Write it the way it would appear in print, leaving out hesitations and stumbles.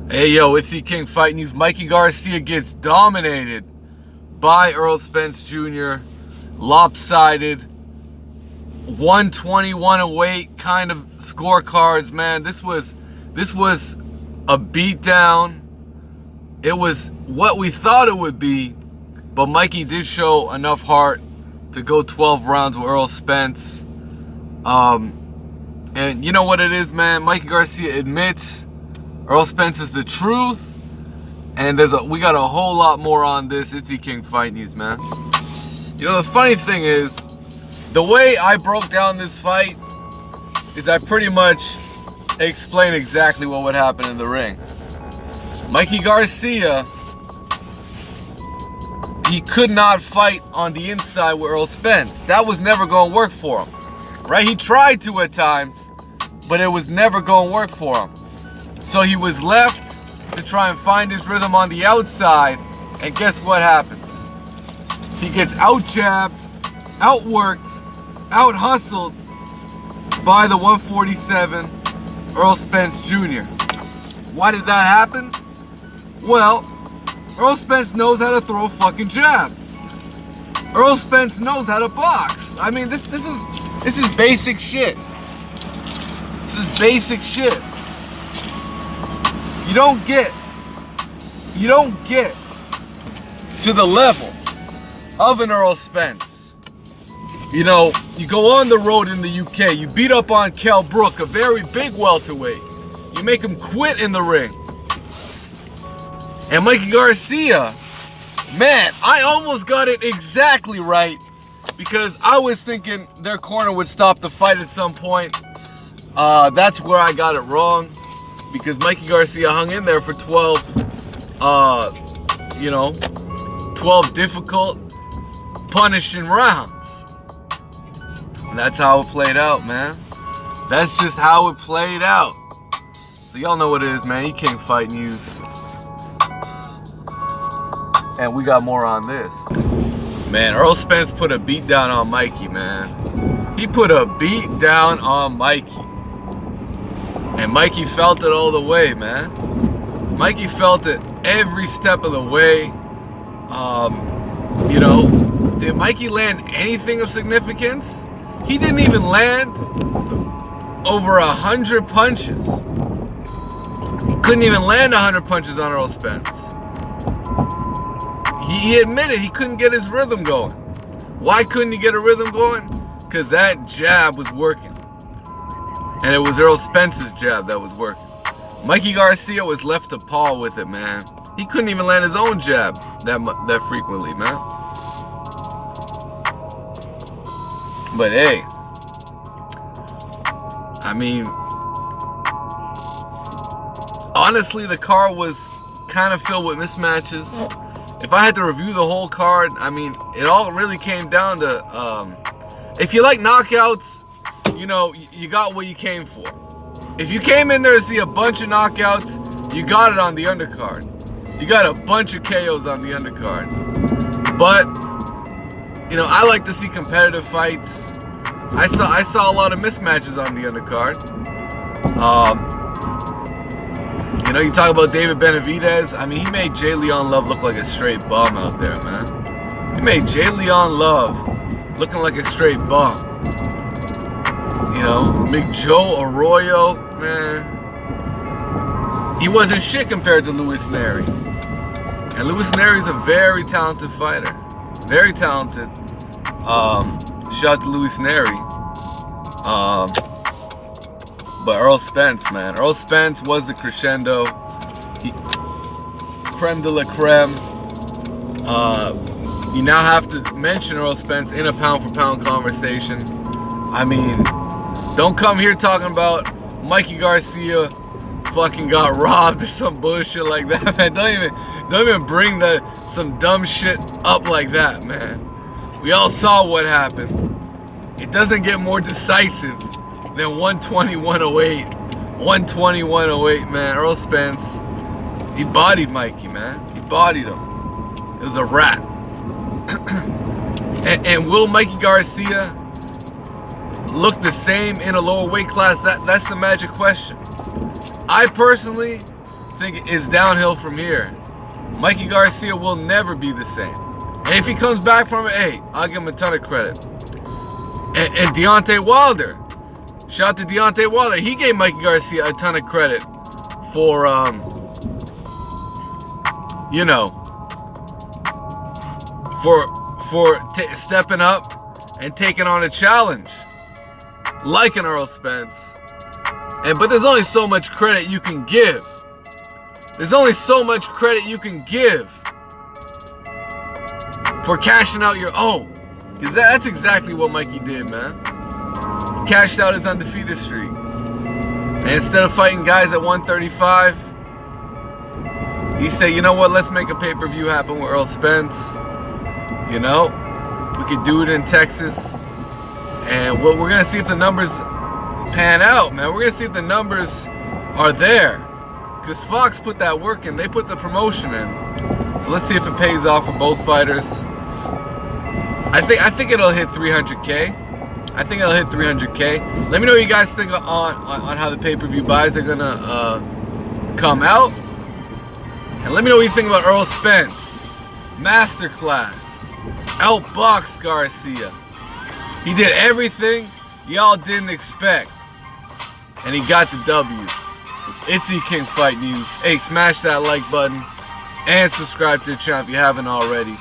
Hey yo, it's E King Fight News. Mikey Garcia gets dominated by Earl Spence Jr. Lopsided, 121 a weight kind of scorecards, man. This was a beatdown. It was what we thought it would be, but Mikey did show enough heart to go 12 rounds with Earl Spence. And you know what it is, man? Mikey Garcia admits Earl Spence is the truth, and we got a whole lot more on this. It's E King Fight News, man. You know, the funny thing is, the way I broke down this fight is I pretty much explained exactly what would happen in the ring. Mikey Garcia, he could not fight on the inside with Earl Spence. That was never going to work for him, right? He tried to at times, but it was never going to work for him. So he was left to try and find his rhythm on the outside, and guess what happens? He gets out-jabbed, outworked, out-hustled by the 147 Earl Spence Jr. Why did that happen? Well, Earl Spence knows how to throw a fucking jab. Earl Spence knows how to box. I mean, this is basic shit. This is basic shit. You don't get to the level of an Earl Spence. You know, you go on the road in the UK, you beat up on Kell Brook, a very big welterweight. You make him quit in the ring. And Mikey Garcia, man, I almost got it exactly right, because I was thinking their corner would stop the fight at some point. That's where I got it wrong, because Mikey Garcia hung in there for 12 difficult, punishing rounds. And that's how it played out, man. That's just how it played out. So y'all know what it is, man. E King Fight News. And we got more on this. Man, Earl Spence put a beat down on Mikey, man. He put a beat down on Mikey. And Mikey felt it all the way, man. Mikey felt it every step of the way. Did Mikey land anything of significance? He didn't even land over 100 punches. He couldn't even land 100 punches on Earl Spence. He admitted he couldn't get his rhythm going. Why couldn't he get a rhythm going? Because that jab was working. And it was Earl Spence's jab that was working. Mikey Garcia was left to paw with it, man. He couldn't even land his own jab that frequently, man. But hey, I mean, honestly, the card was kind of filled with mismatches. If I had to review the whole card, I mean, it all really came down to, if you like knockouts, you know, you got what you came for. If you came in there to see a bunch of knockouts, you got it on the undercard. You got a bunch of KOs on the undercard. But, you know, I like to see competitive fights. I saw a lot of mismatches on the undercard. You know, you talk about David Benavidez. I mean, he made J. Leon Love look like a straight bum out there, man. He made J. Leon Love looking like a straight bum. You know, McJoe Arroyo, man, he wasn't shit compared to Luis Neri. And Luis Neri's a very talented fighter. Very talented. Shout out to Luis Neri. But Earl Spence, man. Earl Spence was the crescendo. Creme de la creme. You now have to mention Earl Spence in a pound-for-pound conversation. I mean, don't come here talking about Mikey Garcia fucking got robbed or some bullshit like that, man. Don't even bring some dumb shit up like that, man. We all saw what happened. It doesn't get more decisive than 121-08. 121-08, man. Earl Spence, he bodied Mikey, man. He bodied him. It was a wrap. and will Mikey Garcia look the same in a lower weight class? That's the magic question. I personally think it's downhill from here. Mikey Garcia will never be the same. And if he comes back from it, hey, I'll give him a ton of credit. And Deontay Wilder. Shout out to Deontay Wilder. He gave Mikey Garcia a ton of credit for, you know, for stepping up and taking on a challenge like an Earl Spence. But there's only so much credit you can give. There's only so much credit you can give for cashing out your own. Because that's exactly what Mikey did, man. He cashed out his undefeated streak. And instead of fighting guys at 135, he said, you know what, let's make a pay-per-view happen with Earl Spence. You know, we could do it in Texas. And we're going to see if the numbers pan out, man. We're going to see if the numbers are there. Because Fox put that work in. They put the promotion in. So let's see if it pays off for both fighters. I think it'll hit 300K. I think it'll hit 300K. Let me know what you guys think on how the pay-per-view buys are going to come out. And let me know what you think about Earl Spence. Masterclass. Outbox Garcia. He did everything y'all didn't expect. And he got the W. It's King Fight News. Hey, smash that like button. And subscribe to the channel if you haven't already.